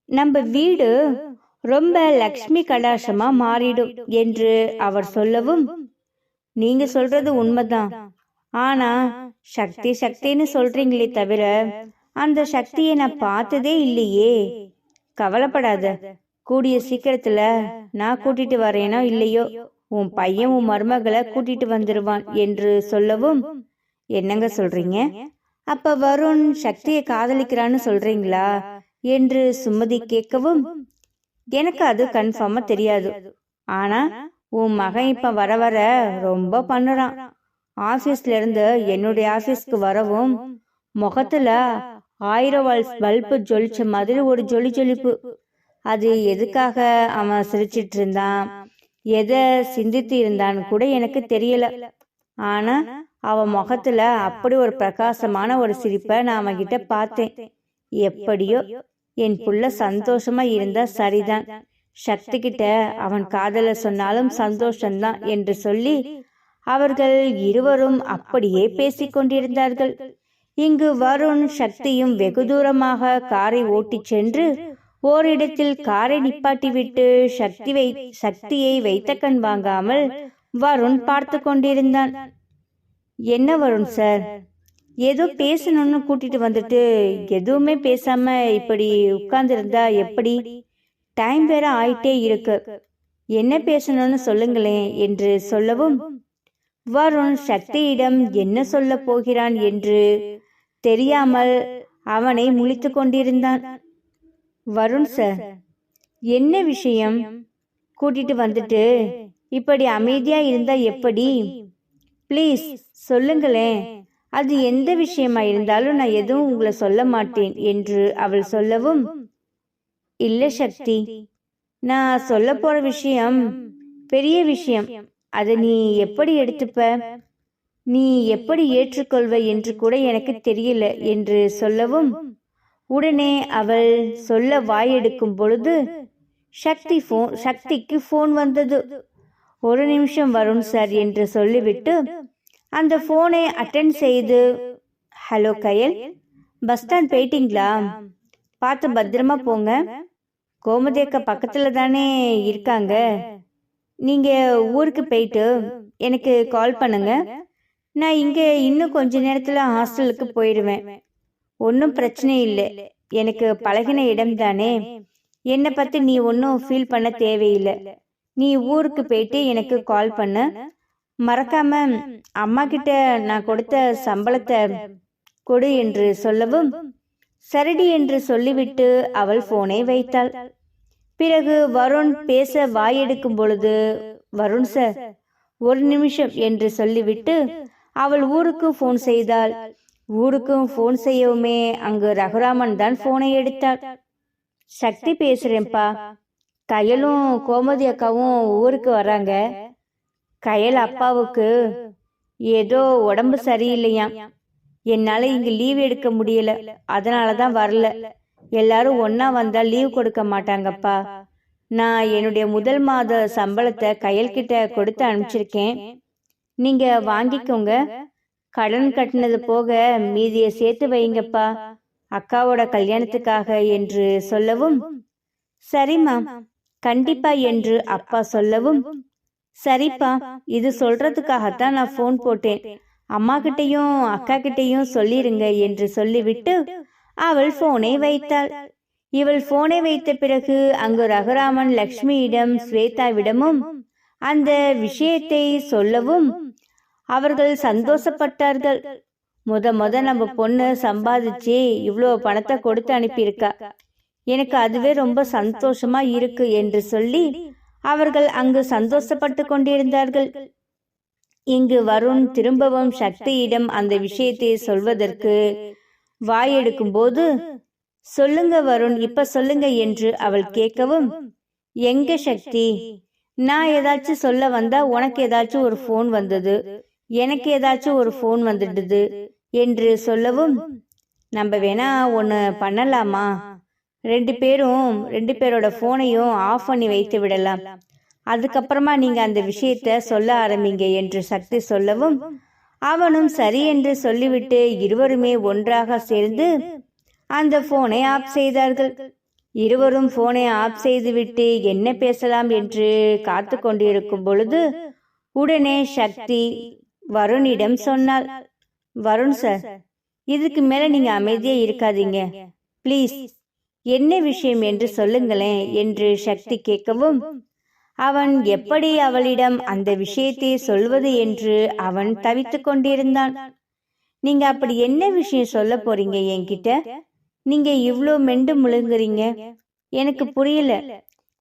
நம்ம வீடு ரொம்ப லக்ஷ்மி கடாட்சமா மாறிடும் என்று அவர் சொல்லவும், நீங்க சொல்றது உண்மைதான். ஆனா சக்தி சக்தின்னு சொல்றீங்களே தவிர அந்த சக்தியை நான் பார்த்ததே இல்லையே. கவலைப்படாத, கூடிய சீக்கிரத்துல நான் கூட்டிட்டு வரேனோ இல்லையோ உன் பையன் உன் மருமகளை கூட்டிட்டு வந்துருவான் என்று சொல்லவும், என்னங்க சொல்றீங்க? அப்ப வருண் சக்தியை காதலிக்கிறான்னு சொல்றீங்களா என்று சுமதி கேட்கவும், எனக்கு அது கன்ஃபார்மா தெரியாது. ஆனா உன் மகன் இப்ப வர வர ரொம்ப பண்ணுறான். ஆபீஸ்ல இருந்து என்னுடைய ஆபீஸ்க்கு வரவும் முகத்துல 1000 வால்ஸ் பல்பு ஜொலிச்ச மாதிரி ஒரு ஜொலிப்பு. அது எதுக்காக அவன் சிரிச்சிட்டு இருந்தான், எதை சிந்தித்து இருந்தான்னு கூட எனக்கு தெரியல. ஆனா அவன் முகத்துல அப்படி ஒரு பிரகாசமான ஒரு சிரிப்பை நான் அவன்கிட்ட பார்த்தேன். எப்படியோ என் புள்ள சந்தோஷமா இருந்தா சரிதான். சக்தி கிட்ட அவன் காதல சொன்னாலும் சந்தோஷம்தான் என்று சொல்லி அவர்கள் இருவரும் அப்படியே பேசிக்கொண்டிருந்தார்கள். இங்கு வருண் சக்தியும் வெகு தூரமாக காரை ஓட்டி சென்று ஓரிடத்தில் காரை நிப்பாட்டிவிட்டு சக்தியை வைத்த கண் வாங்காமல் வருண் பார்த்து கொண்டிருந்தான். என்ன வருண் சார், ஏதோ பேசணும்னு கூட்டிட்டு வந்துட்டு எதுவுமே பேசாம இப்படி உட்கார்ந்து இருந்தா எப்படி? டைம் வேற ஆயிட்டே இருக்கு, என்ன பேசணும்னு சொல்லுங்களேன் என்று சொல்லவும், வருண் சக்தியிடம் என்ன சொல்ல போகிறான் என்று தெரியாமல் அவனை முழித்து கொண்டிருந்தான். வருண் சார், என்ன விஷயம்? கூட்டிட்டு வந்துட்டு இப்படி அமைதியா இருந்தா எப்படி? ப்ளீஸ் சொல்லுங்களேன். அது எந்த விஷயமா இருந்தாலும் நான் எதுவும் உங்களை சொல்ல மாட்டேன் என்று அவள் சொல்லவும், இல்ல சக்தி, நான் சொல்ல போற விஷயம் பெரிய விஷயம். அதை நீ எப்படி எடுத்துப்ப, நீ எப்படி ஏற்றுக்கொள்வ என்று கூட எனக்கு தெரியல என்று சொல்லவும், உடனே அவள் சொல்ல வாயெடுக்கும் பொழுது சக்திக்கு போன் வந்தது. ஒரு நிமிஷம் வருண் சார் என்று சொல்லிவிட்டு அந்த போனை அட்டென்ட் செய்து, ஹலோ கயல், பஸ் ஸ்டாண்ட் போயிட்டீங்களா? பார்த்து பத்திரமா போங்க. கோமதி அக்கா பக்கத்துல தானே இருக்காங்க. நீங்க ஊருக்கு போயிட்டு எனக்கு கால் பண்ணுங்க. நான் இங்க இன்னும் கொஞ்ச நேரத்துல ஹாஸ்டலுக்கு போயிடுவேன். ஒன்றும் பிரச்சனை இல்லை, எனக்கு பழகின இடம் தானே. என்னை பத்தி நீ ஒன்றும் ஃபீல் பண்ண தேவையில்லை. நீ ஊருக்கு போயிட்டு எனக்கு கால் பண்ண. மறக்காம அம்மா கிட்ட நான் கொடுத்த சம்பளத்தை கொடு என்று சொல்லவும், சரிடி என்று சொல்லிவிட்டு அவள் போனை வைத்தாள். பிறகு வருண் பேச வாயெடுக்கும் பொழுது, வருண் சார் ஒரு நிமிஷம் என்று சொல்லிவிட்டு அவள் ஊருக்கு போன் செய்தாள். ஊருக்கும் போன் செய்யவுமே அங்கு ரகுராமன் தான் போனை எடுத்தாள். சக்தி பேசுறேன்ப்பா, கயலும் கோமதி அக்காவும் ஊருக்கு வராங்க. கயல் அப்பாவுக்கு ஏதோ உடம்பு சரியில்லையாம். என்னால இங்க லீவ் எடுக்க முடியல, அதனாலதான் வரல. எல்லாரும் ஒன்னா வந்தா லீவ் கொடுக்க மாட்டாங்கப்பா. நான் என்னுடைய முதல் மாத சம்பளத்தை கயல்கிட்ட கொடுத்து அனுப்பிச்சிருக்கேன். நீங்க வாங்கிக்கோங்க. கடன் கட்டினது போக மீதியை சேர்த்து வைங்கப்பா, அக்காவோட கல்யாணத்துக்காக என்று சொல்லவும், சரிம்மா கண்டிப்பா என்று அப்பா சொல்லவும், சரிப்பா, இது சொல்றதுக்காகத்தான் நான் போன் போட்டேன். அம்மா கிட்டையும் அக்கா கிட்டையும் சொல்லிருங்க என்று சொல்லிவிட்டு அவள் போனை வைத்தாள். இவள் போனை வைத்த பிறகு அங்கு ரகுராமன் லக்ஷ்மியிடம் ஸ்வேதாவிடமும் அந்த விஷயத்தை சொல்லவும் அவர்கள் சந்தோஷப்பட்டார்கள். முத நம்ம பொண்ணு சம்பாதிச்சு இவ்வளோ பணத்தை கொடுத்து அனுப்பியிருக்கா, எனக்கு அதுவே ரொம்ப சந்தோஷமா இருக்கு என்று சொல்லி அவர்கள் அங்கு சந்தோஷப்பட்டு கொண்டிருந்தார்கள். இங்கு வருண் திரும்பவும் சக்தியிடம் அந்த விஷயத்தை சொல்வதற்கு வாயெடுக்கும் போது, சொல்லுங்க வருண், இப்ப சொல்லுங்க என்று அவள் கேட்கவும், எங்க சக்தி, நான் ஏதாச்சும் சொல்ல வந்தா உனக்கு ஏதாச்சும் ஒரு போன் வந்தது, எனக்கு ஏதாச்சும் ஒரு போன் வந்துடுது என்று சொல்லவும், நம்ம வேணா ஒன்று பண்ணலாமா? ரெண்டு பேரோட போனையும் ஆஃப் பண்ணி வைத்து விடலாம். அதுக்கப்புறமா நீங்க அந்த விஷயத்த சொல்ல ஆரம்பிங்க என்று சக்தி சொல்லவும், அவனும் சரி என்று சொல்லிவிட்டு இருவருமே ஒன்றாக சேர்ந்து அந்த போனை ஆஃப் செய்தார்கள். இருவரும் போனை ஆஃப் செய்துவிட்டு என்ன பேசலாம் என்று காத்து கொண்டிருக்கும் பொழுது உடனே சக்தி வருணிடம் சொன்னாள், வருண் சார், இதுக்கு மேல நீங்க அமைதியா இருக்காதீங்க ப்ளீஸ், என்ன விஷயம் என்று சொல்லுங்களேன் என்று சக்தி கேட்கவும் அவன் எப்படி அவளிடம் அந்த விஷயத்தை சொல்வது என்று அவன் தவித்து கொண்டிருந்தான். நீங்க அப்படி என்ன விஷயம் சொல்ல போறீங்க என்கிட்ட? நீங்க இவ்ளோ மெண்டு முழுங்குறீங்க, எனக்கு புரியல,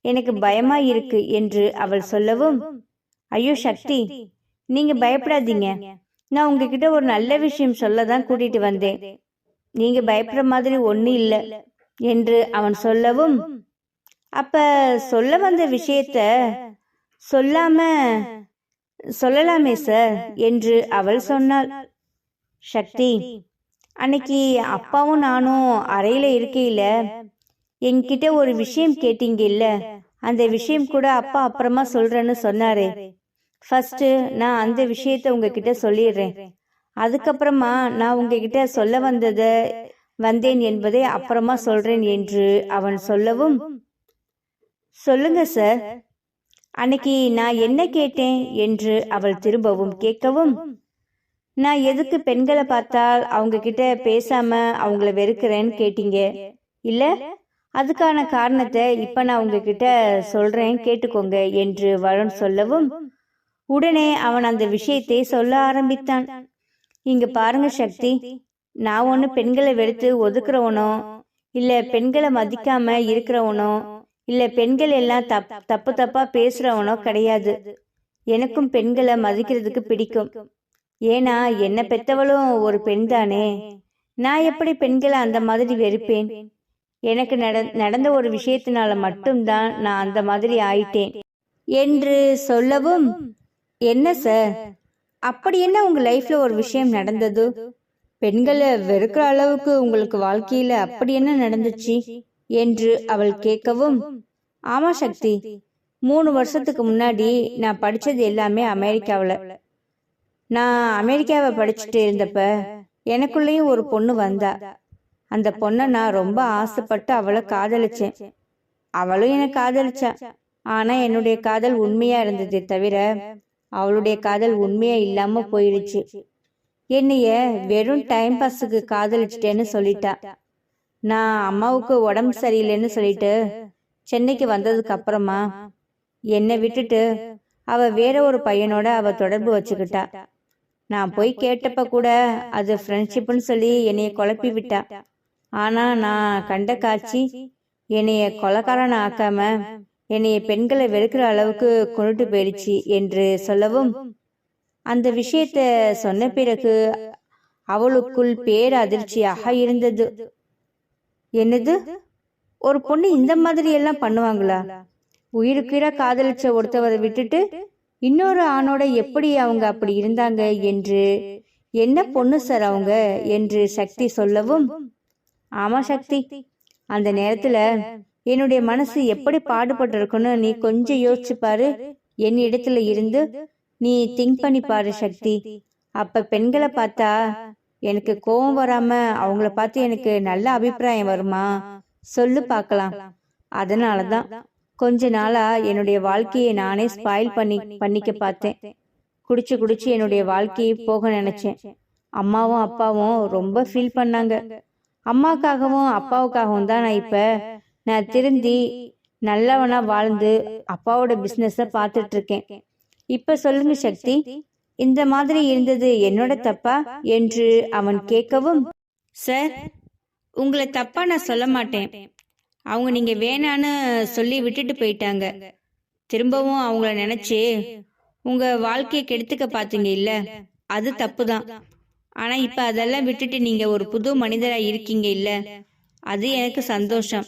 எனக்கு பயமா இருக்கு என்று அவள் சொல்லவும், ஐயோ சக்தி, நீங்க பயப்படாதீங்க, நான் உங்ககிட்ட ஒரு நல்ல விஷயம் சொல்லதான் கூட்டிட்டு வந்தேன், நீங்க பயப்படுற மாதிரி ஒன்னும் இல்லை என்று அவன் சொல்லவும், அப்ப சொல்ல வந்த விஷயத்த சொல்லலாமே சார் என்று அவள் சொன்னாள். சக்தி, அன்னைக்கு அப்பாவும் நானும் அறையில இருக்கையில என்கிட்ட ஒரு விஷயம் கேட்டீங்க இல்ல, அந்த விஷயம் கூட அப்பா அப்புறமா சொல்றேன்னு சொன்னாரு. ஃபர்ஸ்ட் நான் அந்த விஷயத்த உங்ககிட்ட சொல்லிடுறேன், அதுக்கப்புறமா நான் உங்ககிட்ட சொல்ல வந்தேன் என்பதை அப்புறமா சொல்றேன் என்று அவன் சொல்லவும், சொல்லுங்க சார், அன்னைக்கு நான் என்ன கேட்டேன் என்று அவள் திரும்பவும் கேட்கவும், நான் எதுக்கு பெண்களை பார்த்தால் அவங்க கிட்ட பேசாம அவங்கள வெறுக்கிறேன்னு கேட்டீங்க இல்ல, அதுக்கான காரணத்தை இப்ப நான் உங்ககிட்ட சொல்றேன் கேட்டுக்கோங்க என்று வருண் சொல்லவும் உடனே அவன் அந்த விஷயத்தை சொல்ல ஆரம்பித்தான். இங்க பாருங்க சக்தி, நான் ஒண்ணு பெண்களை வெறுத்து ஒதுக்குறவனோ இல்ல பெண்களை மதிக்காம இருக்கிறவனோ இல்ல பெண்கள் எல்லாம் தப்பா பேசுறவனோ கிடையாது. எனக்கும் பெண்களை மதிக்கிறதுக்கு பிடிக்கும், ஏன்னா என்ன பெத்தவளும் ஒரு பெண் தானே, நான் எப்படி பெண்களை அந்த மாதிரி வெறுப்பேன்? எனக்கு நடந்த ஒரு விஷயத்தினால மட்டும்தான் நான் அந்த மாதிரி ஆயிட்டேன் என்று சொல்லவும், என்ன சார், அப்படி என்ன உங்க லைஃப்ல ஒரு விஷயம் நடந்தது? பெண்களை வெறுக்கிற அளவுக்கு உங்களுக்கு வாழ்க்கையில அப்படி என்ன நடந்துச்சு என்று அவள் கேட்கவும், ஆமா சக்தி, 3 வருஷத்துக்கு முன்னாடி நான் படிச்சது எல்லாமே அமெரிக்காவில். நான் அமெரிக்காவை படிச்சுட்டு இருந்தப்ப எனக்குள்ளேயும் ஒரு பொண்ணு வந்தா. அந்த பொண்ணை நான் ரொம்ப ஆசைப்பட்டு அவளை காதலிச்சேன், அவளும் என்னை காதலிச்சா. ஆனா என்னுடைய காதல் உண்மையா இருந்ததே தவிர அவளுடைய காதல் உண்மையா இல்லாம போயிடுச்சு. என்னைய வெறும் டைம் பாஸுக்கு காதலிச்சிட்டேன்னு சொல்லிட்டா. நான் அம்மாவுக்கு உடம்பு சரியில்லைன்னு சொல்லிட்டு சென்னைக்கு வந்ததுக்கு அப்புறமா என்னை விட்டுட்டு அவ வேற ஒரு பையனோட அவ தொடர்பு வச்சுக்கிட்டா. நான் போய் கேட்டப்ப கூட அது ஃப்ரெண்ட்ஷிப்னு சொல்லி என்னைய குழப்பி விட்டா. ஆனா நான் கண்ட காட்சி என்னைய கொலைக்காரன் ஆக்காம என்னைய பெண்களை வெறுக்கிற அளவுக்கு கொண்டுட்டு போயிடுச்சு என்று சொல்லவும், அந்த விஷயத்த சொன்ன பிறகு அவளுக்குள் பேர் அதிர்ச்சியாக இருந்தது. என்னது, ஒரு பொண்ணு இந்த மாதிரி எல்லாம் பண்ணுவாங்களா? உயிருக்குயிரா காதலிச்ச ஒருத்தவரை விட்டுட்டு இன்னொரு ஆணோட எப்படி அவங்க அப்படி இருந்தாங்க என்று, என்ன பொண்ணு சார் அவங்க என்று சக்தி சொல்லவும், ஆமா சக்தி, அந்த நேரத்துல என்னுடைய மனசு எப்படி பாடுபட்டு இருக்குன்னு நீ கொஞ்சம் யோசிச்சு பாரு, என் இடத்துல இருந்து நீ திங்க் பண்ணி பாரு சக்தி. அப்ப பெண்களை பார்த்தா எனக்கு கோபம் வராம அவங்கள பார்த்து எனக்கு நல்ல அபிப்பிராயம் வருமா சொல்லு பார்க்கலாம். அதனாலதான் கொஞ்ச நாளா என்னுடைய வாழ்க்கையை நானே ஸ்பாயில் பண்ணிக்க பார்த்தேன். குடிச்சு என்னுடைய வாழ்க்கையை போக நினைச்சேன். அம்மாவும் அப்பாவும் ரொம்ப ஃபீல் பண்ணாங்க. அம்மாக்காகவும் அப்பாவுக்காகவும் தான் நான் திருந்தி நல்லவனா வாழ்ந்து அப்பாவோட பிசினஸ பார்த்துட்டு இருக்கேன். இப்ப சொல்லுங்க சக்தி, இந்த மாதிரி இருந்தது என்னோட தப்பா என்று அவன் கேட்கவும், சார், உங்களை தப்பா நான் சொல்ல மாட்டேன். அவங்க நீங்க வேணான்னு சொல்லி விட்டுட்டு போயிட்டாங்க. திரும்பவும் அவங்கள நினைச்சு உங்க வாழ்க்கையை கெடுத்துக்க பாத்தீங்க இல்ல, அது தப்புதான். ஆனா இப்ப அதெல்லாம் விட்டுட்டு நீங்க ஒரு புது மனிதரா இருக்கீங்க இல்ல, அது எனக்கு சந்தோஷம்.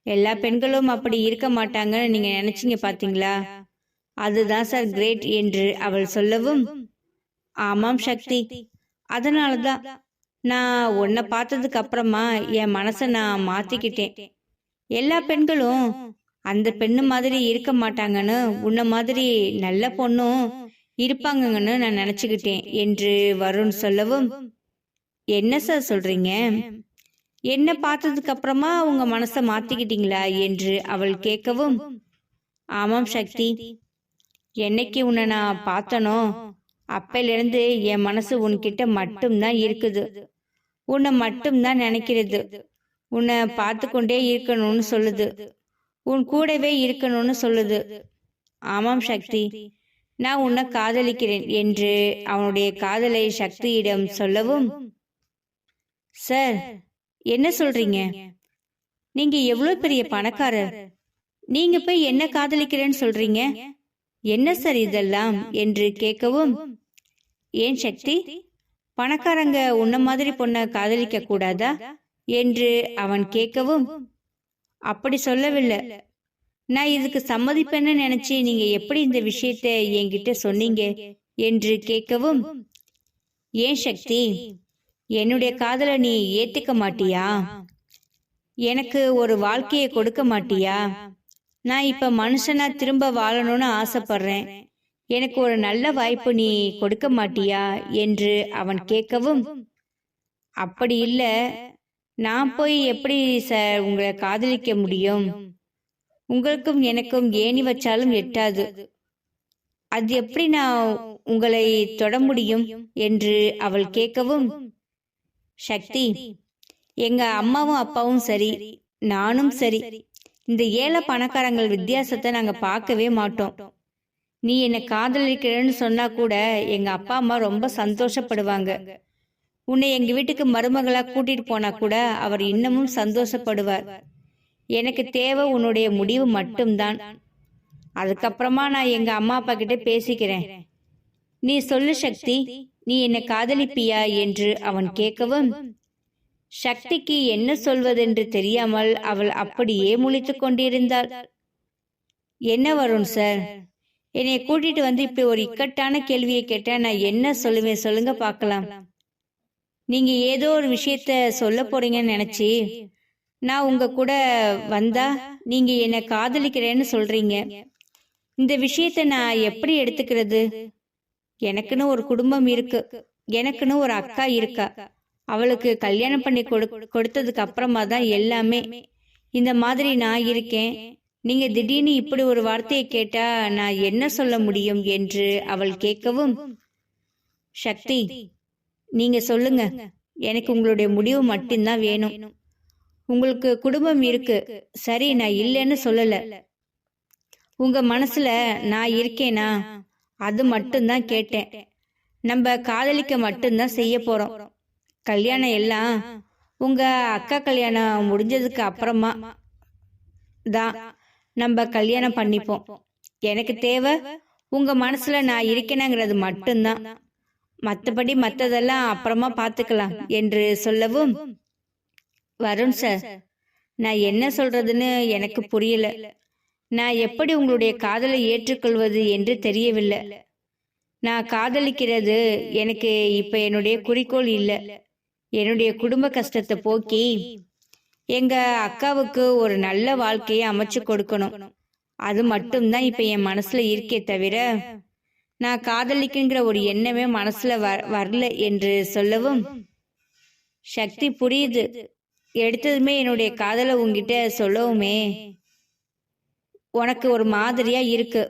எல்லா பெண்களும் அப்படி இருக்க மாட்டாங்கன்னு நீங்க நினைச்சீங்க பாத்தீங்களா, அதுதான் சார் கிரேட் என்று அவள் சொல்லவும், ஆமாம் சக்தி, அதனாலதான் நான் உன்னை பார்த்ததுக்கு அப்புறமா என் மனசை நான் மாத்திக்கிட்டேன். எல்லா பெண்களும் அந்த பெண்ணு மாதிரி இருக்க மாட்டாங்கன்னு, உன்ன மாதிரி நல்ல பொண்ணும் இருப்பாங்கன்னு நான் நினைச்சுக்கிட்டேன் என்று வருண் சொல்லவும், என்ன சார் சொல்றீங்க? என்ன பார்த்ததுக்கு அப்புறமா உங்க மனசை மாத்திக்கிட்டீங்களா என்று அவள் கேட்கவும், ஆமாம் சக்தி, என்னைக்கு உன்னை நான் பார்த்தனோ அப்பையிலிருந்து என் மனசு உன்கிட்ட மட்டும்தான் இருக்குது. உன்னை மட்டும்தான் நினைக்கிறது. உன்னை பார்த்து கொண்டே இருக்கணும்னு சொல்லுது. உன் கூடவே இருக்கணும்னு சொல்லுது. ஆமாம் சக்தி, நான் உன்னை காதலிக்கிறேன் என்று அவனுடைய காதலை சக்தியிடம் சொல்லவும், சார் என்ன சொல்றீங்க? நீங்க எவ்வளவு பெரிய பணக்காரர், நீங்க போய் என்ன காதலிக்கிறேன்னு சொல்றீங்க? என்ன சார் இதெல்லாம் என்று கேட்கவும், ஏன் சக்தி, பணக்காரங்க உன்ன மாதிரி பொண்ண காதலிக்க கூடாதா என்று அவன் கேட்கவும், அப்படி சொல்லவில்லை, நான் இதுக்கு சம்மதிப்பேன்னு நினைச்சு நீங்க எப்படி இந்த விஷயத்த என்கிட்ட சொன்னீங்க என்று கேட்கவும், ஏன் சக்தி, என்னுடைய காதலை நீ ஏத்துக்க மாட்டியா? எனக்கு ஒரு வாழ்க்கையை கொடுக்க மாட்டியா? நான் இப்ப மனுஷனா திரும்ப வாழணும்னு ஆசைப்படுறேன். எனக்கு ஒரு நல்ல வாய்ப்பு நீ கொடுக்க மாட்டியா என்று அவன் கேட்கவும், அப்படி இல்ல, நான் போய் எப்படி சார் உங்களை காதலிக்க முடியும்? உங்களுக்கும் எனக்கும் ஏணி வச்சாலும் எட்டாது. அது எப்படி நான் உங்களை தொட முடியும் என்று அவள் கேட்கவும், சக்தி, எங்க அம்மாவும் அப்பாவும் சரி, நானும் சரி, இந்த ஏழை பணக்காரங்கள் வித்தியாசத்தை நாங்க பார்க்கவே மாட்டோம். நீ என்னை காதலிக்கிறேன்னு சொன்னா கூட எங்க அப்பா அம்மா ரொம்ப சந்தோஷப்படுவாங்க. உன்னை எங்க வீட்டுக்கு மருமகளா கூட்டிட்டு போனா கூட அவர் இன்னமும் சந்தோஷப்படுவார். எனக்கு தேவை உன்னுடைய முடிவு மட்டும்தான். அதுக்கப்புறமா நான் எங்க அம்மா அப்பா கிட்ட பேசிக்கிறேன். நீ சொல்லு சக்தி, நீ என்னை காதலிப்பியா என்று அவன் கேட்கவும், சக்திக்கு என்ன சொல்வதென்று தெரியாமல் அவள் அப்படியே முழித்து கொண்டிருந்தாள். என்ன வருண் சார், என்னை கூட்டிட்டு வந்து இப்படி ஒரு இக்கட்டான கேள்வியை கேட்டா நான் என்ன சொல்லுவேன் சொல்லுங்க பார்க்கலாம். நீங்க ஏதோ ஒரு விஷயத்த சொல்ல போறீங்கன்னு நினைச்சு நான் உங்க கூட வந்தா நீங்க என்ன காதலிக்கிறேன்னு சொல்றீங்க. இந்த விஷயத்த நான் எப்படி எடுத்துக்கிறது? எனக்குன்னு ஒரு குடும்பம் இருக்கு, எனக்குன்னு ஒரு அக்கா இருக்கா. அவளுக்கு கல்யாணம் பண்ணி கொடுத்ததுக்கு அப்புறமா தான் எல்லாமே. இந்த மாதிரி நான் இருக்கேன். நீங்க திடீர்னு இப்படி ஒரு வார்த்தையை கேட்டா நான் என்ன சொல்ல முடியும் என்று அவள் கேட்கவும், சக்தி, நீங்க சொல்லுங்க, எனக்கு உங்களுடைய முடிவு மட்டும்தான் வேணும். உங்களுக்கு குடும்பம் இருக்கு, சரி, நான் இல்லைன்னு சொல்லல. உங்க மனசுல நான் இருக்கேனா அது மட்டும்தான் கேட்டேன். நம்ம காதலிக்க மட்டும்தான் செய்ய போறோம். கல்யாணம் எல்லாம் உங்க அக்கா கல்யாணம் முடிஞ்சதுக்கு அப்புறமா தான் நம்ம கல்யாணம் பண்ணிப்போம். எனக்கு தேவை உங்க மனசுல நான் இருக்கேனாங்கிறது மட்டும்தான். மற்றபடி மற்றதெல்லாம் அப்புறமா பார்த்துக்கலாம் என்று சொல்லவும், வருண் சார், நான் என்ன சொல்றதுன்னு எனக்கு புரியல. நான் எப்படி உங்களுடைய காதலை ஏற்றுக்கொள்வது என்று தெரியவில்லை. நான் காதலிக்கிறது எனக்கு இப்ப என்னுடைய குறிக்கோள் இல்லை. என்னுடைய குடும்ப கஷ்டத்தை போக்கி எங்க அக்காவுக்கு ஒரு நல்ல வாழ்க்கையை அமைச்சு கொடுக்கணும். அது மட்டும்தான் இப்ப என் மனசுல இருக்கே தவிர நான் காதலிக்குங்கிற ஒரு எண்ணமே மனசுல வரல என்று சொல்லவும், சக்தி, புரியுது, எடுத்ததுமே என்னுடைய காதலை உங்ககிட்ட சொல்லவுமே உனக்கு ஒரு மாதிரியா இருக்கு.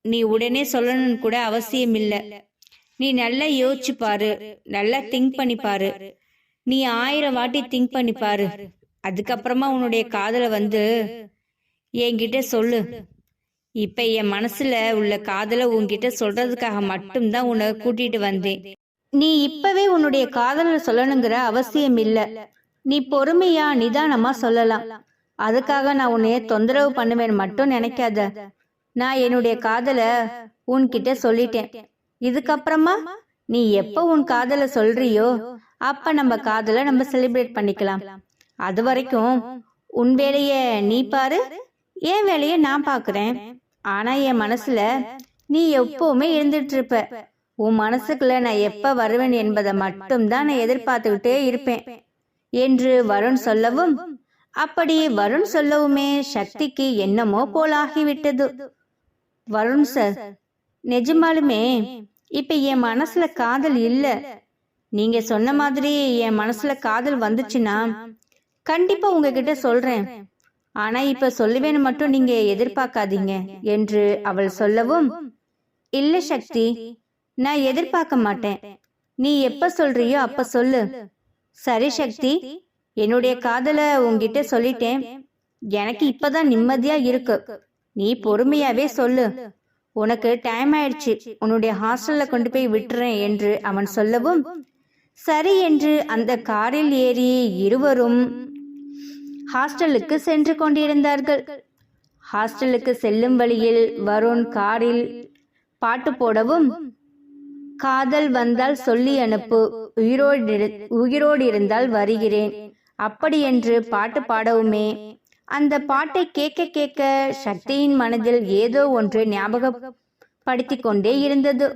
நீ உடனே சொல்லணும்னு கூட அவசியம் இல்லை. நீ நல்லா யோசிச்சு பாரு, நல்லா திங்க் பண்ணி பாரு. நீ 1000 வாட்டி திங்க் பண்ணி பாரு. அதுக்கப்புறமா உன்னுடைய காதலை என்கிட்ட சொல்லு. இப்ப என் மனசுல உள்ள காதலை உன்கிட்ட சொல்றதுக்காக மட்டும்தான் உன்னை கூட்டிட்டு வந்தேன். நீ இப்பவே உன்னுடைய காதலை சொல்லணுங்கிற அவசியம் இல்ல. நீ பொறுமையா நிதானமா சொல்லலாம். அதுக்காக நான் உன்னைய தொந்தரவு பண்ணுவேன் மட்டும் நினைக்காத. நான் என்னுடைய காதலை உன்கிட்ட சொல்லிட்டேன். இதுக்கப்புறமா நீ எப்ப உன் காதலை சொல்றியோ அப்ப நம்ம காதலை நம்ம செலிப்ரேட் பண்ணிக்கலாம். அது வரைக்கும் உன் வேலைய நீ பாரு, என் வேலைய நான் பாக்குறேன். ஆனா என் மனசுல நீ எப்பவுமே இருந்துட்டு இருப்ப. உன் மனசுக்குள்ள நான் எப்ப வருவேன் என்பதை மட்டும்தான் நான் எதிர்பார்த்துக்கிட்டே இருப்பேன் என்று வருண் சொல்லவும், அப்படி வருண் சொல்லவுமே சக்திக்கு என்னமோ போலாகிவிட்டது. வருண் சார், நிஜமாலுமே இப்ப என் மனசுல காதல் இல்ல. நீங்க சொன்ன மாதிரி என் மனசுல காதல் வந்துச்சுன்னா கண்டிப்பா உங்ககிட்ட சொல்றேன். ஆனா இப்ப சொல்லுவேன்னு மட்டும் நீங்க எதிர்பார்க்காதீங்க என்று அவள் சொல்லவும், இல்ல சக்தி, நான் எதிர்பார்க்க மாட்டேன். நீ எப்ப சொல்றியோ அப்ப சொல்லு. சரி சக்தி, என்னுடைய காதல உன்கிட்ட சொல்லிட்டேன். எனக்கு இப்பதான் நிம்மதியா இருக்கு. நீ பொறுமையாவே சொல்லு. உனக்கு டைம் ஆயிடுச்சு, உன்னுடைய ஹாஸ்டல்ல கொண்டு போய் விட்டுறேன் என்று அவன் சொல்லவும், சரி என்று அந்த காரில் ஏறி இருவரும் ஹாஸ்டலுக்கு சென்று கொண்டிருந்தார்கள். ஹாஸ்டலுக்கு செல்லும் வழியில் வருண் காரில் பாட்டு போடவும், காதல் வந்தால் சொல்லி அனுப்பு, உயிரோடு இருந்தால் வருகிறேன் அப்படி என்று பாட்டு பாடவுமே அந்த பாட்டை கேட்க கேட்க சக்தியின் மனதில் ஏதோ ஒன்று ஞாபகப்படுத்தி கொண்டே இருந்தது.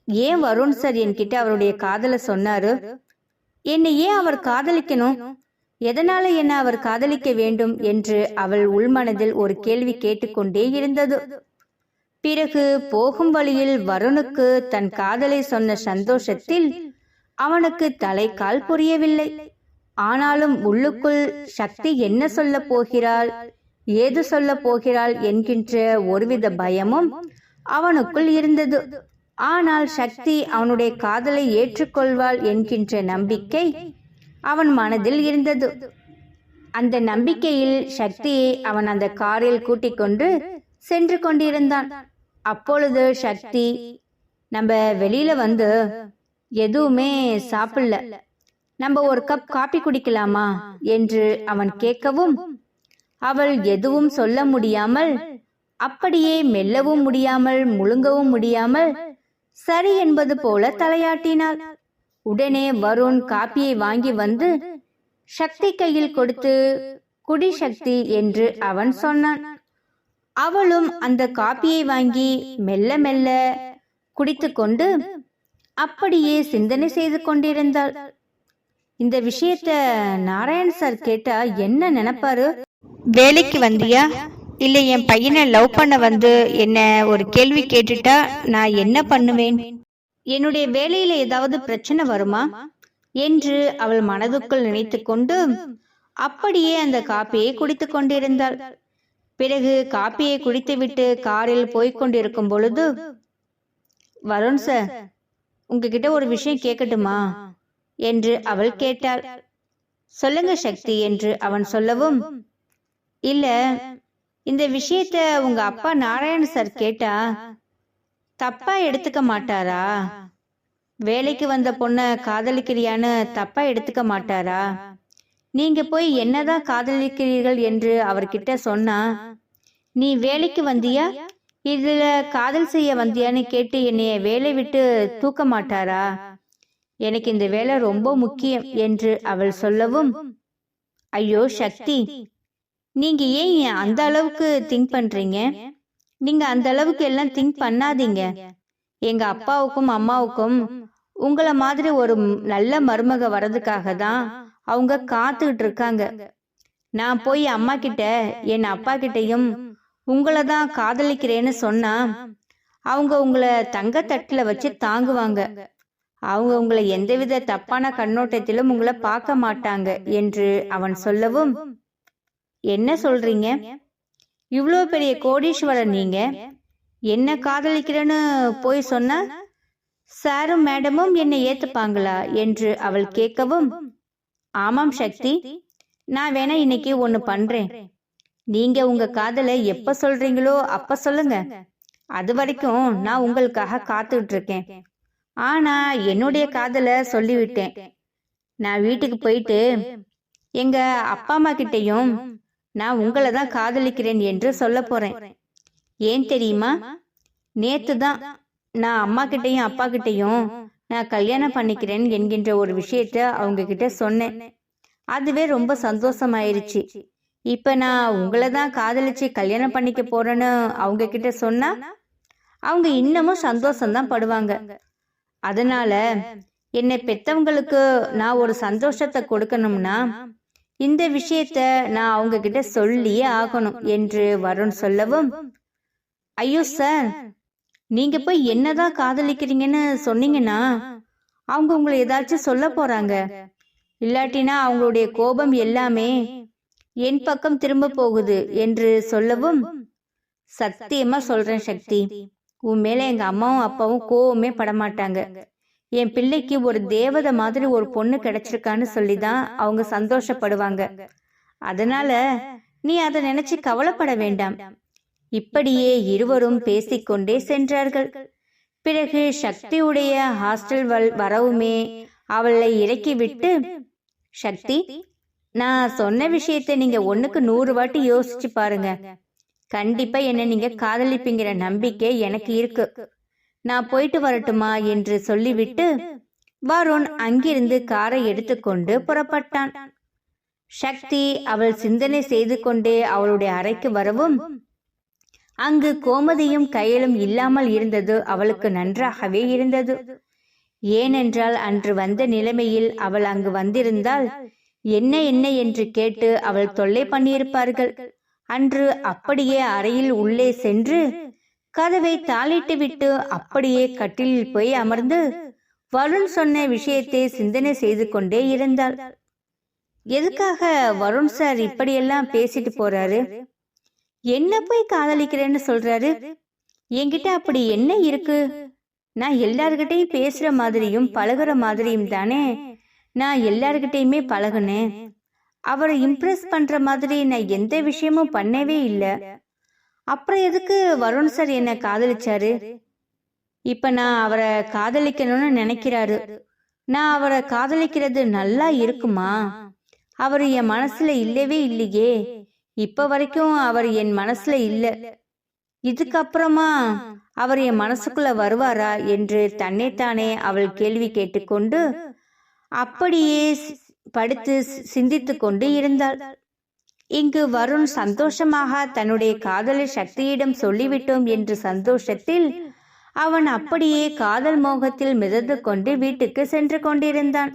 ஏன் வருண் சார் என்கிட்ட அவருடைய காதலை சொன்னாரு? என்னை ஏன் அவர் காதலிக்கணும்? எதனால என்ன அவர் காதலிக்க வேண்டும் என்று அவள் உள்மனதில் ஒரு கேள்வி கேட்டுக்கொண்டே இருந்தது. பிறகு போகும் வழியில் வருணுக்கு தன் காதலை சொன்ன சந்தோஷத்தில் அவனுக்கு தலைக்கால் புரியவில்லை. ஆனாலும் உள்ளுக்குள் சக்தி என்ன சொல்ல போகிறாள், ஏது சொல்ல போகிறாள் என்கின்ற ஒருவித பயமும் அவனுக்குள் இருந்தது. ஆனால் சக்தி அவனுடைய காதலை ஏற்றுக்கொள்வாள் என்கின்ற நம்பிக்கை அவன் மனதில் இருந்தது. அந்த நம்பிக்கையில் சக்தியை அவன் அந்த காரில் கூட்டிக் கொண்டு சென்று கொண்டிருந்தான். அப்பொழுது சக்தி, நம்ம வெளியில வந்து எதுவுமே சாப்பிடல, நம்ம ஒரு கப் காபி குடிக்கலாமா என்று அவன் கேட்கவும், அவள் எதுவும் சொல்ல முடியாமல், அப்படியே மெல்லவும் முடியாமல் முழுங்கவும் முடியாமல் சரி என்பது போல தலையாட்டினாள். உடனே வருண் காப்பியை வாங்கி வந்து சக்தி கையில் கொடுத்து, குடி சக்தி என்று அவன் சொன்னான். அவளும் அந்த காப்பியை வாங்கி மெல்ல மெல்ல குடித்து கொண்டு அப்படியே சிந்தனை செய்து கொண்டிருந்தாள். இந்த விஷயத்த நாராயண் சார் கேட்டா என்ன நினைப்பாரு? வேலைக்கு வந்தியா, இல்ல என் பையனை லவ் பண்ண வந்து என்ன ஒரு கேள்வி கேட்டுட்டா நான் என்ன பண்ணுவேன்? என்னுடைய வேலையில ஏதாவது பிரச்சனை வருமா என்று அவள் மனதுக்குள் நினைத்து கொண்டு அப்படியே அந்த காப்பியை குடித்து கொண்டிருந்தாள். பிறகு காப்பியை குடித்துவிட்டு காரில் போய்கொண்டிருக்கும் பொழுது, வருண் சார், உங்ககிட்ட ஒரு விஷயம் கேட்கட்டுமா என்று அவள் கேட்டாள். சொல்லுங்க சக்தி என்று அவன் சொல்லவும், இல்ல, இந்த விஷயத்த உங்க அப்பா நாராயண சார் கேட்டா தப்பா எடுத்துக்க மாட்டாரா? வேலைக்கு வந்த பொண்ண காதலிக்கிறியான்னு தப்பா எடுத்துக்க மாட்டாரா? நீங்க போய் என்னதான் காதலிக்கிறீர்கள் என்று அவர்கிட்ட சொன்னா, நீ வேலைக்கு வந்தியா இதுல காதல் செய்ய வந்தியான்னு கேட்டு என்னைய வேலை விட்டு தூக்க மாட்டாரா? எனக்கு இந்த வேலை ரொம்ப முக்கியம் என்று அவள் சொல்லவும், ஐயோ சக்தி, நீங்க ஏன் அந்த அளவுக்கு திங்க் பண்றீங்க? நீங்க அந்த அளவுக்கு எல்லாம் திங்க் பண்ணாதீங்க. எங்க அப்பாவுக்கும் அம்மாவுக்கும் உங்களை மாதிரி ஒரு நல்ல மருமக வர்றதுக்காக தான் அவங்க காத்துக்கிட்டு இருக்காங்க. நான் போய் அம்மா கிட்ட என் அப்பா கிட்டையும் உங்களை தான் காதலிக்கிறேன்னு சொன்னா அவங்க உங்களை தங்கத்தட்டுல வச்சு தாங்குவாங்க. அவங்க உங்களை எந்தவித தப்பான கண்ணோட்டத்திலும் உங்களை பார்க்க மாட்டாங்க என்று அவன் சொல்லவும், என்ன சொல்றீங்க? இவ்வளோ பெரிய கோடீஸ்வரர் நீங்க, என்ன காதலிக்கிறேன்னு போய் சொன்னா சாரும் மேடமும் என்னை ஏத்துப்பாங்களா என்று அவள் கேட்கவும், ஆமாம் சக்தி, நான் வேணா இன்னைக்கு ஒன்னு பண்றேன். நீங்க உங்க காதலை எப்ப சொல்றீங்களோ அப்ப சொல்லுங்க. அது வரைக்கும் நான் உங்களுக்காக காத்துட்டு இருக்கேன். ஆனா என்னுடைய காதலை சொல்லிவிட்டேன். நான் வீட்டுக்கு போயிட்டு எங்க அப்பா அம்மா கிட்டையும் நான் உங்களை தான் காதலிக்கிறேன் என்று சொல்ல போறேன். ஏன் தெரியுமா? நேத்து தான் நான் அம்மா கிட்டையும் அப்பா கிட்டையும் நான் கல்யாணம் பண்ணிக்கிறேன் என்கின்ற ஒரு விஷயத்த அவங்க கிட்ட சொன்னேன். அதுவே ரொம்ப சந்தோஷமாயிருச்சு. இப்ப நான் உங்களை தான் காதலிச்சு கல்யாணம் பண்ணிக்க போறேன்னு அவங்க கிட்ட சொன்னா அவங்க இன்னமும் சந்தோஷம்தான் படுவாங்க. அதனால என்னை பெத்தவங்களுக்கு நான் ஒரு சந்தோஷத்தை கொடுக்கணும்னா இந்த விஷயத்த நான் அவங்க கிட்ட சொல்லியே ஆகணும் என்று வருண் சொல்லவும், ஐயோ சார், நீங்க போய் என்னதான் காதலிக்கிறீங்கன்னு சொன்னீங்கன்னா அவங்க உங்களை ஏதாச்சும் சொல்ல போறாங்க. இல்லாட்டினா அவங்களுடைய கோபம் எல்லாமே என் பக்கம் திரும்ப போகுது என்று சொல்லவும், சத்தியமா சொல்றேன் சக்தி, உன் மேல எங்க அம்மாவும் அப்பாவும் கோவமே படமாட்டாங்க. என் பிள்ளைக்கு ஒரு தேவதை மாதிரி ஒரு பொண்ணு கிடைச்சிருக்கான்னு சொல்லிதான் அவங்க சந்தோஷப்படுவாங்க. அதனால நீ அதை நினைச்சு கவலைப்பட வேண்டாம். இப்படியே இருவரும் பேசிக்கொண்டே சென்றார்கள். பிறகு சக்தியுடைய ஹாஸ்டல் வரவுமே அவளை இறக்கிவிட்டு, சக்தி, நான் சொன்ன விஷயத்தை நீங்க 1க்கு 100 வாட்டி யோசிச்சு பாருங்க. கண்டிப்பா என்ன நீங்க காதலிப்பீங்கிற நம்பிக்கை எனக்கு இருக்கு. நான் போயிட்டு வரட்டுமா என்று சொல்லிவிட்டு வருண் அங்கிருந்து காரை எடுத்துக்கொண்டு புறப்பட்டான். சக்தி அவள் சிந்தனை செய்து கொண்டே அவளுடைய அறைக்கு வரவும், அங்கு கோமதியும் கையிலும் இல்லாமல் இருந்தது அவளுக்கு நன்றாகவே இருந்தது. ஏனென்றால் அன்று வந்த நிலைமையில் அவள் அங்கு வந்திருந்தால் என்ன என்ன என்று கேட்டு அவள் தொல்லை பண்ணியிருப்பார்கள். அன்று அப்படியே அறையில் உள்ளே சென்று கதவை தாளிட்டு விட்டு அப்படியே கட்டிலில் போய் அமர்ந்து வருண் சொன்ன விஷயத்தை சிந்தனை செய்து கொண்டே இருந்தாள். எதுக்காக வருண் சார் இப்படியெல்லாம் பேசிட்டு போறாரு? என்ன போய் காதலிக்கிறேன்னு சொல்றாரு? என்கிட்ட அப்படி என்ன இருக்கு? நான் எல்லார்கிட்டையும் பேசுற மாதிரியும் பழகுற மாதிரியும் தானே நான் எல்லார்கிட்டையுமே பழகுனேன். அவரை இம்ப்ரெஸ் பண்ற மாதிரி நான் எந்த விஷயமும் பண்ணவே இல்லை. அப்புறம் எதுக்கு வருண் சார் என்ன காதலிச்சாரு? இப்ப நான் அவரை காதலிக்கணும்னு நினைக்கிறாரு. நான் அவரை காதலிக்கிறது நல்லா இருக்குமா? அவர் என் மனசுல இல்லவே இல்லையே. இப்ப வரைக்கும் அவர் என் மனசுல இல்ல. இதுக்கப்புறமா அவர் என் மனசுக்குள்ள வருவாரா என்று தன்னைத்தானே அவள் கேள்வி கேட்டுக்கொண்டு அப்படியே படுத்து சிந்தித்து கொண்டு இருந்தாள். இங்கு வருண் சந்தோஷமாக தன்னுடைய காதலை சக்தியிடம் சொல்லிவிட்டோம் என்ற சந்தோஷத்தில் அவன் அப்படியே காதல் மோகத்தில் மிதந்து கொண்டு வீட்டுக்கு சென்று கொண்டிருந்தான்.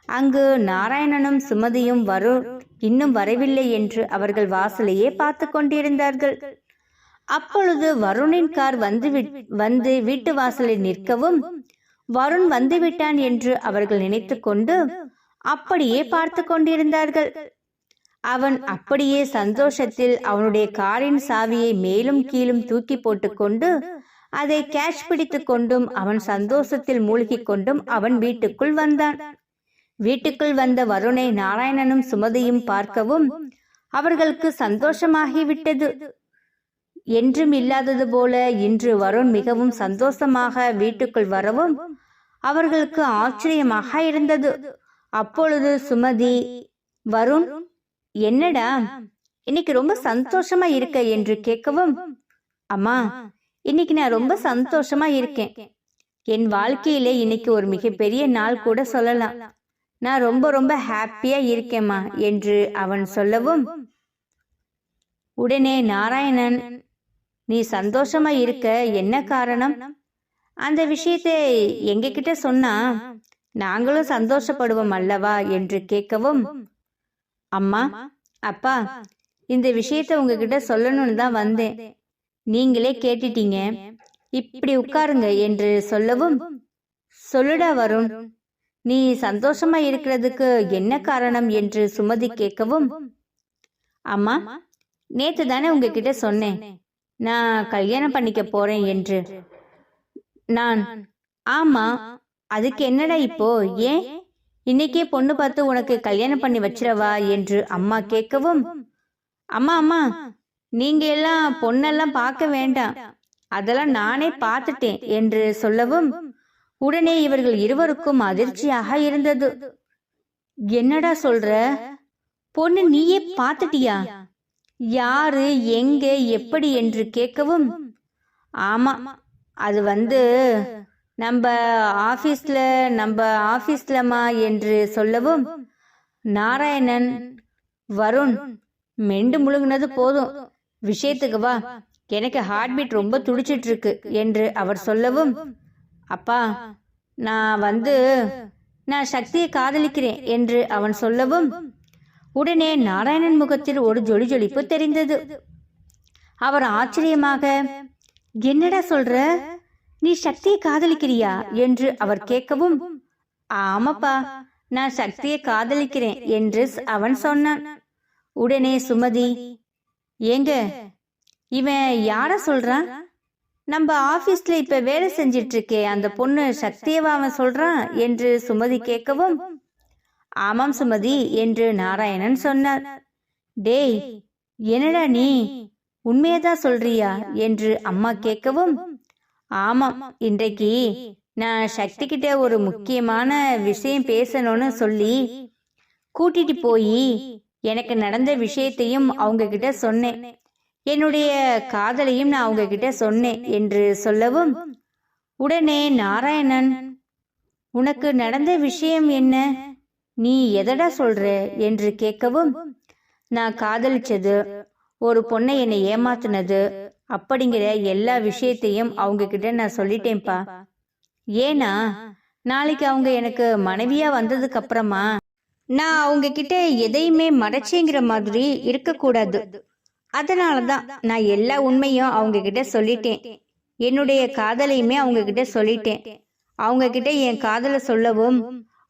அங்கு நாராயணனும் சுமதியும் வருண் இன்னும் வரவில்லை என்று அவர்கள் வாசலையே பார்த்து கொண்டிருந்தார்கள். அப்பொழுது வருணின் கார் வந்து வீட்டு வாசலில் நிற்கவும் வருண் வந்துவிட்டான் என்று அவர்கள் நினைத்து கொண்டு அப்படியே பார்த்து கொண்டிருந்தார்கள். அவன் அப்படியே சந்தோஷத்தில் அவனுடைய காரின் சாவியை மேலும் கீழும் தூக்கி போட்டுக்கொண்டு அதை கேட்ச் பிடித்து கொண்டும் அவன் சந்தோஷத்தில் மூழ்கி கொண்டும் அவன் வீட்டுக்குள் வந்தான். வீட்டுக்குள் வந்த வருணை நாராயணனும் சுமதியும் பார்க்கவும் அவர்களுக்கு சந்தோஷமாகிவிட்டது. என்றும் இல்லாதது போல இன்று வருண் மிகவும் சந்தோஷமாக வீட்டுக்குள் வரவும் அவர்களுக்கு ஆச்சரியமாக இருந்தது. அப்பொழுது சுமதி, வருண், என்னடா இன்னைக்கு ரொம்ப சந்தோஷமா இருக்க என்று கேட்கவும், அம்மா, இன்னைக்கு நான் ரொம்ப சந்தோஷமா இருக்கேன். என் வாழ்க்கையிலே இன்னைக்கு ஒரு மிகப்பெரிய நாள் கூட சொல்லலாம். நான் ரொம்ப ரொம்ப ஹாப்பியா இருக்கேம்மா என்று அவன் சொல்லவும் உடனே நாராயணன், நீ சந்தோஷமா இருக்க என்ன காரணம்? அந்த விஷயத்தை எங்க கிட்ட சொன்னா நாங்களும் சந்தோஷப்படுவோம் அல்லவா என்று கேட்கவும், அம்மா, அப்பா, இந்த விஷயத்த உங்ககிட்ட சொல்லணும்னு தான் வந்தேன். நீங்களே கேட்டுட்டீங்க, இப்படி உட்காருங்க என்று சொல்லவும், சொல்லுடா வருண், நீ சந்தோஷமா இருக்கிறதுக்கு என்ன காரணம் என்று சுமதி கேட்கவும், அம்மா, நேத்து தானே உங்ககிட்ட சொன்னேன் நான் கல்யாணம் பண்ணிக்க போறேன் என்று. நான், ஆமா, அதுக்கு என்னடா இப்போ? ஏன் இன்னைக்கே பொண்ணு பார்த்து உனக்கு கல்யாணம் பண்ணி வச்சிரவா என்று அம்மா கேட்கவும், அம்மா அம்மா, நீங்க எல்லாம் பொண்ணெல்லாம் பார்க்க வேண்டாம், அதெல்லாம் நானே பார்த்துட்டேன் என்று சொல்லவும் உடனே இவர்கள் இருவருக்கும் அதிர்ச்சியாக இருந்தது. என்னடா சொல்ற? பொண்ணு நீயே பார்த்துட்டியா? யாரு, எங்க, எப்படி என்று கேட்கவும், ஆமா, அது நம்ம ஆபீஸ்லமா என்று சொல்லவும் நாராயணன், வருண், மெண்டு முழுங்கினது போதும், விஷயத்துக்கு வா, எனக்கு ஹார்ட் பீட் ரொம்ப துடிச்சிட்டு இருக்கு என்று அவர் சொல்லவும், அப்பா, நான் சக்தியை காதலிக்கிறேன் என்று அவன் சொல்லவும் உடனே நாராயணன் முகத்தில் ஒரு ஜொலிஜொலிப்பு தெரிந்தது. அவர் ஆச்சரியமாக, என்னடா சொல்ற? நீ சக்தியை காதலிக்கிறியா என்று அவர் கேட்கவும், ஆமாப்பா, நான் சக்தியை காதலிக்கிறேன் என்று அவன் சொன்னான். உடனே சுமதி, ஏங்க இவன் யார சொல்றான்? நம்ம ஆபீஸ்ல இப்ப வேலை செஞ்சிட்டு இருக்கே அந்த பொண்ணு சக்தியவா அவன் சொல்றான் என்று சுமதி கேட்கவும், ஆமாம் சுமதி என்று நாராயணன் சொன்னார். டேய், என்னடா நீ உண்மையதான் சொல்றியா என்று அம்மா கேட்கவும், ஆமாம், இன்றைக்கு நான் சக்தி கிட்ட ஒரு முக்கியமான விஷயம் பேசணும்னு சொல்லி கூட்டிட்டு போய் எனக்கு நடந்த விஷயத்தையும் அவங்க கிட்ட சொன்னேன். என்னுடைய காதலையும் நான் அவங்க கிட்ட சொன்னேன் என்று சொல்லவும், உடனே நாராயணன், உனக்கு நடந்த விஷயம் என்ன? நீ எதடா சொல்ற என்று கேட்கவும், நான் காதலிச்சது, ஒரு பொண்ணை என்னை ஏமாத்தினது அப்படிங்கிற எல்லா விஷயத்தையும் அவங்க கிட்ட நான் சொல்லிட்டேன்ப்பா. ஏன்னா நாளைக்கு அவங்க எனக்கு மனைவியா வந்ததுக்கு அப்புறமா நான் அவங்க கிட்ட எதையுமே மறைச்சேங்கிற மாதிரி இருக்கக்கூடாது. அதனாலதான் நான் எல்லா உண்மையும் அவங்க கிட்ட சொல்லிட்டேன். என்னுடைய காதலையுமே அவங்க கிட்ட சொல்லிட்டேன். அவங்க கிட்ட என் காதலை சொல்லவும்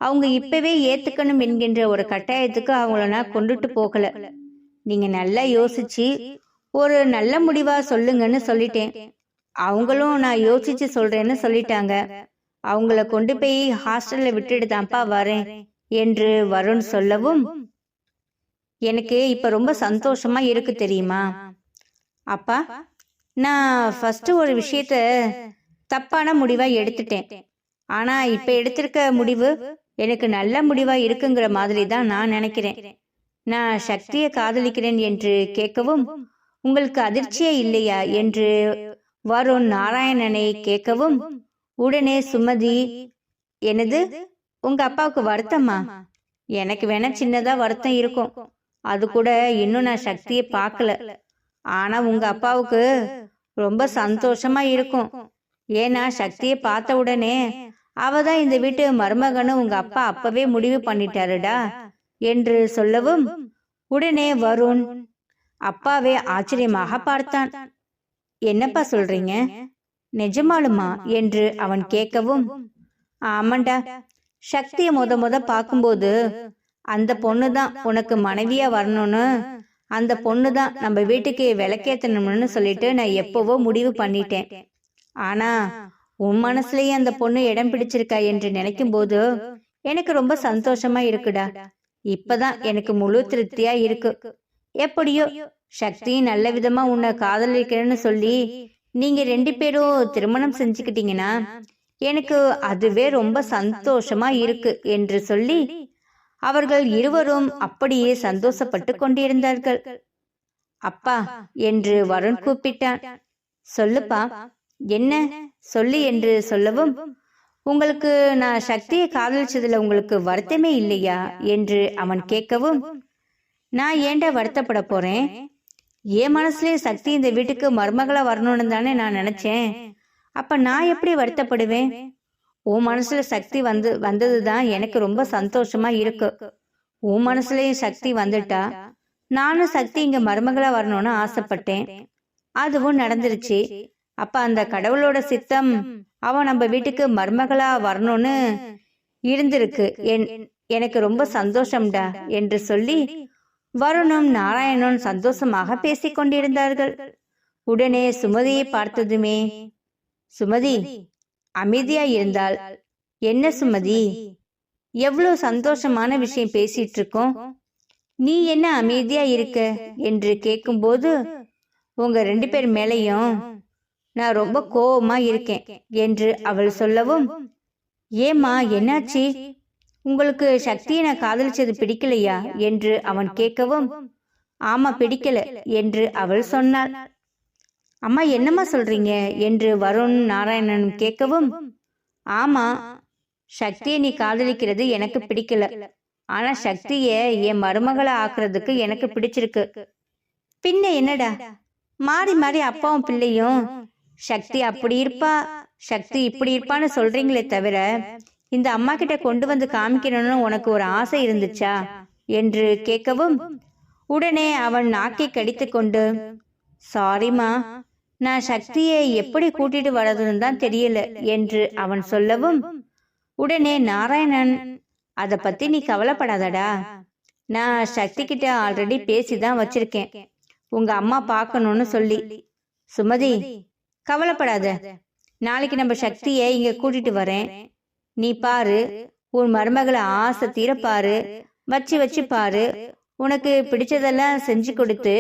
அவங்க இப்பவே ஏத்துக்கணும் என்கின்ற ஒரு கட்டாயத்துக்கு அவங்கள நான் கொண்டுட்டு போகல. நீங்க நல்லா யோசிச்சு ஒரு நல்ல முடிவா சொல்லுங்கன்னு சொல்லிட்டேன். அவங்களும் நான் யோசிச்சு சொல்றேன்னு சொல்லிட்டாங்க. அவங்கள கொண்டு போய் ஹாஸ்டல்ல விட்டுட்டு தான்ப்பா வரேன் என்று வருண் சொல்லவும், எனக்கு இப்ப ரொம்ப சந்தோஷமா இருக்கு தெரியுமா அப்பா. நான் ஃபர்ஸ்ட் ஒரு விஷயத்த தப்பான முடிவா எடுத்துட்டேன். ஆனா இப்ப எடுத்திருக்க முடிவு எனக்கு நல்ல முடிவா இருக்குங்கிற மாதிரி தான் நான் நினைக்கிறேன். நான் சக்தியை காதலிக்கிறேன் என்று கேட்கவும், உங்களுக்கு அதிர்ச்சியே இல்லையா என்று வருண் நாராயணனை கேட்கவும், உடனே சுமதி, என்னது, உங்க அப்பாவுக்கு வருத்தமா? எனக்கு வேணா சின்னதா வருத்தம் இருக்கும். அது கூட இன்னும் நான் சக்தியை பார்க்கல. ஆனா உங்க அப்பாவுக்கு ரொம்ப சந்தோஷமா இருக்கும். ஏன்னா சக்தியை பார்த்த உடனே அவதான் இந்த வீட்டு மருமகன்னு உங்க அப்பா அப்பவே முடிவு பண்ணிட்டாருடா என்று சொல்லவும், உடனே வருண் அப்பாவே ஆச்சரியமாக பார்த்தான். என்னப்பா சொல்றீங்க, நிஜமாலுமா என்று அவன் கேட்கவும், ஆமாண்டா, சக்தியை முத பார்க்கும்போது அந்த பொண்ணுதான் உனக்கு மனைவியா வரணும்னு, அந்த பொண்ணுதான் நம்ம வீட்டுக்கு விளக்கேத்தணும்னு சொல்லிட்டு நான் எப்பவோ முடிவு பண்ணிட்டேன். ஆனா உன் மனசுலயே அந்த பொண்ணு இடம் பிடிச்சிருக்கா என்று நினைக்கும் போது எனக்கு ரொம்ப சந்தோஷமா இருக்குடா. இப்பதான் எனக்கு முழு திருப்தியா இருக்கு. எப்படியோ சக்தி நல்ல விதமா உன்னை காதலிக்கிறேன்னு சொல்லி நீங்க 2 பேரும் திருமணம் செஞ்சுக்கிட்டீங்கன்னா எனக்கு அதுவே ரொம்ப சந்தோஷமா இருக்கு என்று சொல்லி அவர்கள் இருவரும் அப்படியே சந்தோஷப்பட்டு கொண்டிருந்தார்கள். அப்பா என்று வருண் கூப்பிட்டான். சொல்லுப்பா, என்ன சொல்லு என்று சொல்லவும், உங்களுக்கு நான் சக்தியை காதலிச்சதுல உங்களுக்கு வருத்தமே இல்லையா என்று அவன் கேட்கவும், நான் ஏன்டா வருத்தப்பட போறேன்? என் மனசுலயே சக்தி இந்த வீட்டுக்கு மருமகளா வரணும்னு தானே நான் நினைச்சேன். அப்ப நான் எப்படி வருத்தப்படுவேன்? உன் மனசுல சக்தி வந்ததுதான் எனக்கு ரொம்ப சந்தோஷமா இருக்கு. உன் மனசுலயும் சக்தி வந்துட்டா நானும் சக்தி இங்க மருமகளா வரணும்னு ஆசைப்பட்டேன். அதுவும் நடந்துருச்சு. அப்ப அந்த கடவுளோட சித்தம் அவன் நம்ம வீட்டுக்கு மருமகளா வரணும்னு இருந்திருக்கு. எனக்கு ரொம்ப சந்தோஷம்டா என்று சொல்லி வருணும் நாராயணனும் சந்தோஷமாக பேசிக் கொண்டிருந்தார்கள். உடனே சுமதியை பார்த்ததுமே, சுமதி அமைதியா இருந்தால் என்ன சுமதி, எவ்வளவு சந்தோஷமான விஷயம் பேசிட்டு இருக்கோம், நீ என்ன அமைதியா இருக்க என்று கேட்கும்போது, உங்க 2 பேர் மேலையும் நான் ரொம்ப கோபமா இருக்கேன் என்று அவள் சொல்லவும், ஏமா என்னாச்சு, உங்களுக்கு சக்தியை நான் காதலிச்சது பிடிக்கலையா என்று அவன் கேட்கவும், ஆமா பிடிக்கல என்று அவள் சொன்னாள். அம்மா என்னம்மா சொல்றீங்க என்று வருண் நாராயணனும் கேட்கவும், ஆமா, சக்தியை நீ காதலிக்கிறது எனக்கு பிடிக்கல. ஆனா சக்திய என் மருமகளை ஆக்குறதுக்கு எனக்கு பிடிச்சிருக்கு. பின்ன என்னடா, மாறி மாறி அப்பாவும் பிள்ளையும் சக்தி அப்படி இருப்பா சக்தி இப்படி இருப்பான்னு சொல்றீங்களே தவிர இந்த அம்மா கிட்ட கொண்டு வந்து காமிக்கணும்னு உனக்கு ஒரு ஆசை இருந்துச்சா என்று கேட்கவும், உடனே அவன் நாக்கை கடித்து கொண்டு, சாரிமா, நான் சக்தியை எப்படி கூட்டிட்டு வர்றதுன்னு தான் தெரியல என்று அவன் சொல்லவும், உடனே நாராயணன், அதை பத்தி நீ கவலைப்படாதடா. நான் சக்தி கிட்ட ஆல்ரெடி பேசிதான் வச்சிருக்கேன், உங்க அம்மா பார்க்கணும்னு சொல்லி. சுமதி, கவலைப்படாத. நாளைக்கு நம்ம சக்தியை இங்க கூட்டிட்டு வரேன். நீ பாரு, உன் மருமகளை ஆசை தீர பாரு, வச்சு வச்சு பாரு. உனக்கு பிடிச்சதெல்லாம் செஞ்சு கொடுத்து